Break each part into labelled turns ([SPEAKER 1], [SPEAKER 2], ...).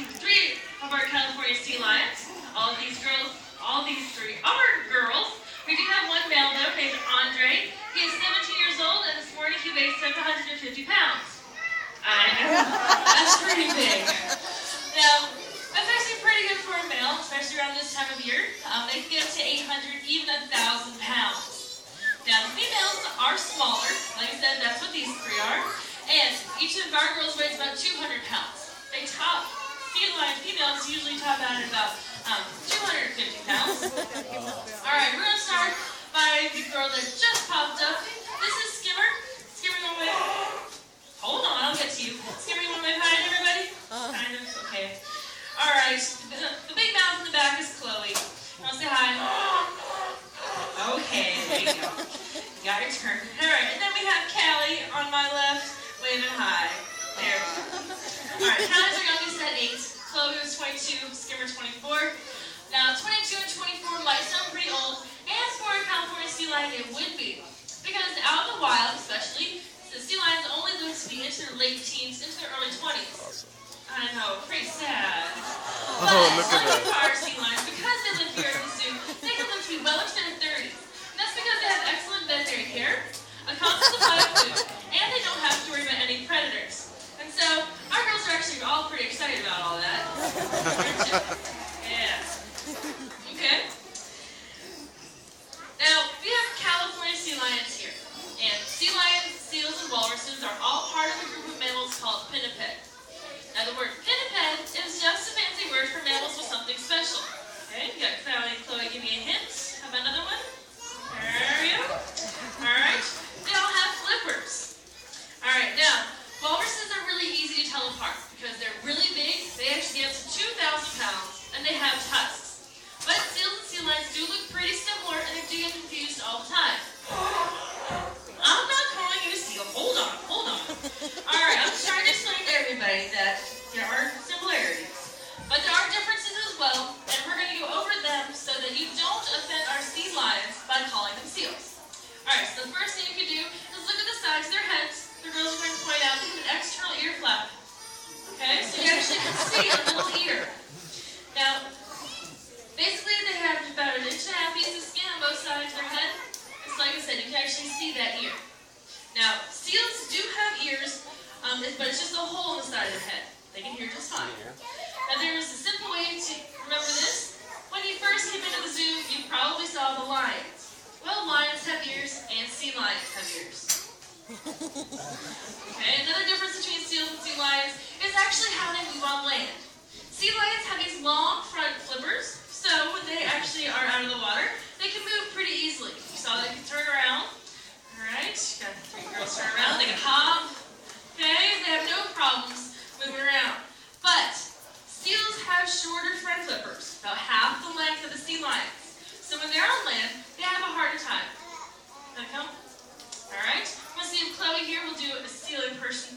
[SPEAKER 1] three of our California sea lions. All these three are girls. We do have one male though named Andre. He is 17 years old and this morning he weighs 750 pounds. I know, that's pretty big. Now, that's actually pretty good for a male, especially around this time of year. They can get up to 800, even 1,000 pounds. Now, the females are smaller. Like I said, that's what these three are. And each of our girls weighs about 200 pounds. Sea lion females usually top out at about 250 pounds. Alright, we're going to start by the girl that just popped up. This is Skimmer. Skimmer, you want to wave? Hold on, I'll get to you. Skimmer, you want to wave hi to everybody? Kind of? Okay. Alright, the big mouth in the back is Chloe. You want to say hi? Okay, there you go. You got your turn. Alright, and then we have Callie on my left, waving hi. There we go. Alright, Callie's our youngest at 8. Chloe was 22, Skimmer 24. Now, 22 and 24 might sound pretty old, and for a California sea lion, it would be. Because out in the wild, especially, the sea lions only live to be into their late teens, into their early 20s. Awesome. I know, pretty sad. But
[SPEAKER 2] look at that.
[SPEAKER 1] Our sea lions, because they live here at the zoo, they can live to be well into their 30s. And that's because they have excellent veterinary care, a constant supply of food, and they don't have to worry about any predators. And so, our girls are actually all pretty excited about all that. Yeah. Okay. Now, we have California sea lions here. And sea lions, seals, and walruses are all part of a group of mammals called pinniped. Now, the word pinniped is just a fancy word for mammals with something special. Okay, you got Chloe give me a hint. How about another one? There we go. Alright. They all have flippers. Alright, now, walruses are really easy to tell apart because they're really big, they actually get up to 2,000 pounds, and they have tusks. But seals and sea lions do look pretty similar, and they do get confused all the time. I'm not calling you a seal. Hold on. Alright, I'm trying to explain to everybody that there are similarities. But there are differences as well, and we're going to go over them so that you don't offend our sea lions by calling them seals. Alright, so the first thing you can do is look at the sides of their heads. The girls are going to point out they have an external ear flap. Okay, so you actually can see a little ear. Now, basically they have about 1.5 inches of skin on both sides of their head. It's like I said, you can actually see that ear. Now, seals do have ears, but it's just a hole in the side of their head. They can hear just fine. Now, there's a simple way to remember this. When you first came into the zoo, you probably saw the lions. Well, lions have ears, and sea lions have ears. Okay, another difference between seals and sea lions is actually how they move on land. Sea lions have these long front flippers, so when they actually are out of the water, they can move pretty easily. You saw they can turn around. Alright, got the three girls turn around, they can hop. Okay, they have no problems moving around. But seals have shorter front flippers, about half the length of the sea lions. So when they're on land, they have a harder time. Gonna come? Alright, I'm going to see if Chloe here will do a seal impression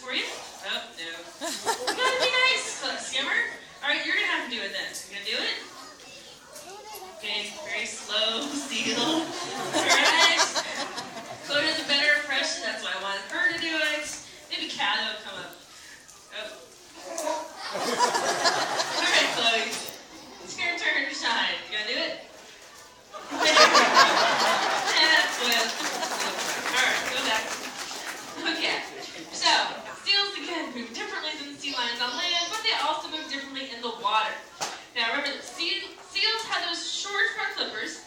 [SPEAKER 1] for you. Oh, no. You gotta be nice, Skimmer. Alright, you're going to have to do it then. You gonna do it? Okay, very slow seal. Alright. Chloe does a better impression, that's why I wanted her to do it. Maybe Callie will come up. Oh. Alright, Chloe. It's your turn to shine. You gonna do it? That's good. Alright, go back. Okay. So, seals again move differently than sea lions on land, but they also move differently in the water. Now remember that seals have those short front flippers,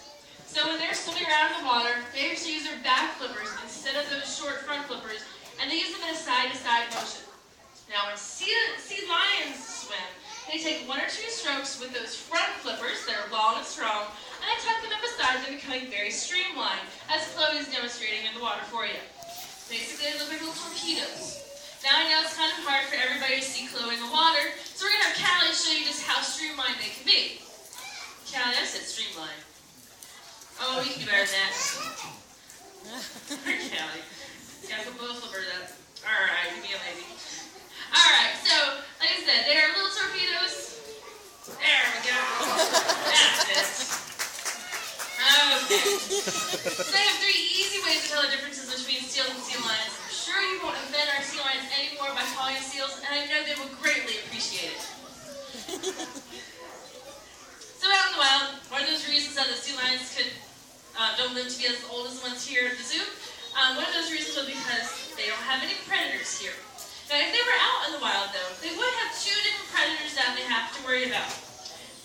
[SPEAKER 1] so when they're swimming around in the water, they actually use their back flippers instead of those short front flippers, and they use them in a side-to-side motion. Now when sea lions swim, they take 1 or 2 strokes with those front flippers that are long and strong, and they tuck them in beside them, becoming very streamlined, as Chloe is demonstrating in the water for you. Basically, they look like little torpedoes. Now I know it's kind of hard for everybody to see Chloe in the water, so we're going to have Callie show you just how streamlined they can be. Callie, I said streamlined. Oh, you can do better than that. Callie. You gotta put both flippers up. Alright, give me a lady. Alright, so, like I said, they are little torpedoes. There we go. That's it. Okay. So I have 3 easy ways to tell the differences between seals and sea lions. I'm sure you won't offend our sea lions anymore by calling them seals, and I know they will greatly appreciate it. at the zoo. One of those reasons was because they don't have any predators here. Now, if they were out in the wild, though, they would have two different predators that they have to worry about.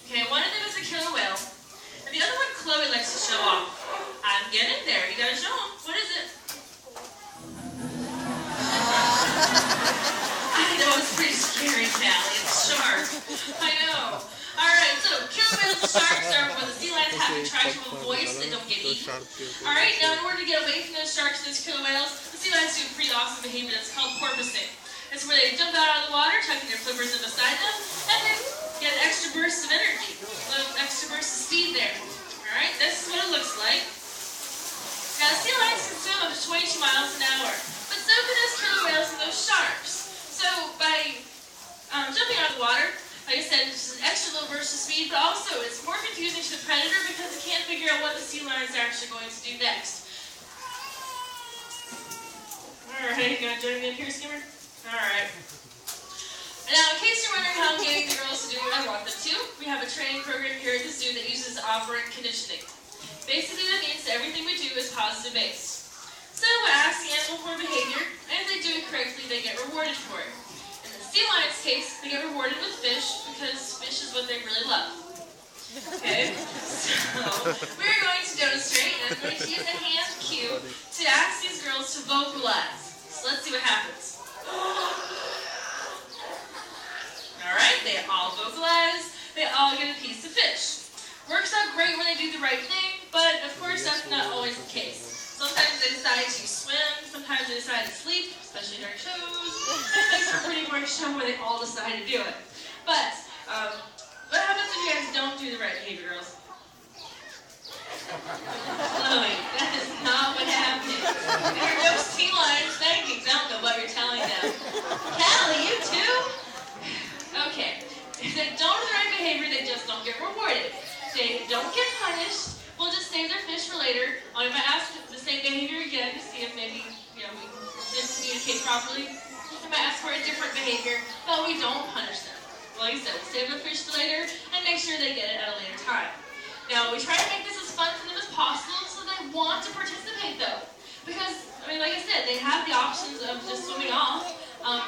[SPEAKER 1] Okay, one of them is a killer whale, and the other one Chloe likes to show off. I'm getting there. You gotta show them. What is it? I know, it's pretty scary, Callie. It's shark. I know. Alright, so killer whales and sharks are where the sea lions have to try to avoid so they don't get eaten. Alright, now in order to get away from those sharks and those killer whales, the sea lions do a pretty awesome behavior that's called porpoising. It's where they jump out of the water, tucking their flippers in beside them, and then get an extra burst of energy, a little extra burst of speed there. Alright, this is what it looks like. Now the sea lions can swim up to 22 miles an hour, but so can those killer whales and those sharks. So by jumping out of the water, like I said, it's an extra little burst of speed, but also it's more confusing to the predator because it can't figure out what the sea lions are actually going to do next. Alright, you gonna join me up here, Skimmer? Alright. Now, in case you're wondering how I'm getting the girls to do what I want them to, we have a training program here at the zoo that uses operant conditioning. Basically, that means that everything we do is positive based. So we ask the animal for behavior, and if they do it correctly, they get rewarded for it. In the sea lion's case, they get rewarded with fish because fish is what they really love. Okay, so we're going to demonstrate, and I'm going to use a hand cue to ask these girls to vocalize. So let's see what happens. Alright, they all vocalize, they all get a piece of fish. Works out great when they do the right thing, but of course that's not always the case. Sometimes they decide to swim, sometimes they decide to sleep, especially during shows. It makes for a pretty boring show where they all decide to do it. But, what happens if you guys don't do the right behavior, girls? Chloe, that is not what happened. There are no sea lions thankings. I don't know what you're telling them. Callie, you too? Okay. If they don't do the right behavior, they just don't get rewarded. If they don't get punished, we'll just save their fish for later. I might ask the same behavior again to see if maybe, we didn't communicate properly. I might ask for a different behavior, but we don't punish them. Like I said, we'll save the fish for later and make sure they get it at a later time. Now, we try to make this as fun for them as possible so they want to participate, though. Because, like I said, they have the options of just swimming off.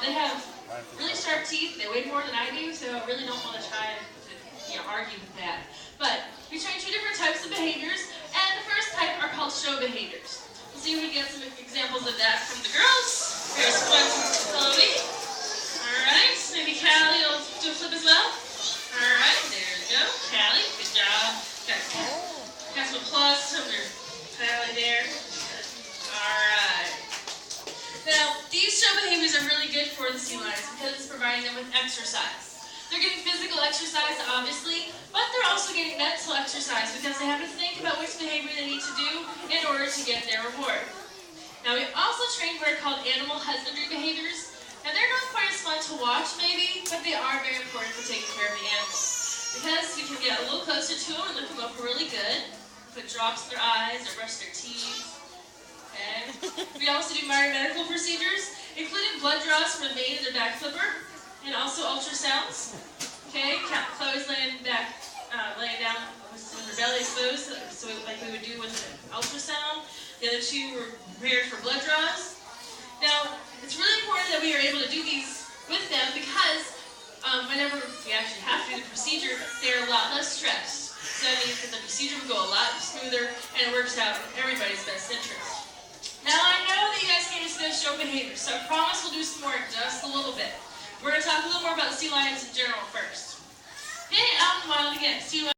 [SPEAKER 1] They have really sharp teeth. They weigh more than I do, so I really don't want to try to argue with that. But we train two different types of behaviors, and the first type are called show behaviors. We'll see if we can get some examples of that from the girls. Here's one from Chloe. Alright, maybe Callie will do a flip as well. Alright, there we go. Callie, good job. Got some applause from your Callie there. Alright. Now, these show behaviors are really good for the sea lions because it's providing them with exercise. They're getting physical exercise, obviously, but they're also getting mental exercise because they have to think about which behavior they need to do in order to get their reward. Now, we also train what are called animal husbandry behaviors, and they're not quite as fun to watch, maybe, but they are very important for taking care of the animals. Because we can get a little closer to them and look them up really good, put drops in their eyes or brush their teeth. Okay. We also do minor medical procedures, including blood draws from the vein in the back flipper, and also ultrasounds. Okay, Chloe's laying down with her belly exposed, so like we would do with an ultrasound. The other two were prepared for blood draws. Now, it's really important that we are able to do these with them because whenever we actually have to do the procedure, they're a lot less stressed. So that means that the procedure will go a lot smoother and it works out in everybody's best interest. Now I know that you guys came to see those show behaviors, so I promise we'll do some more in just a little bit. We're going to talk a little more about sea lions in general first. Okay, out in the wild again. Sea lions.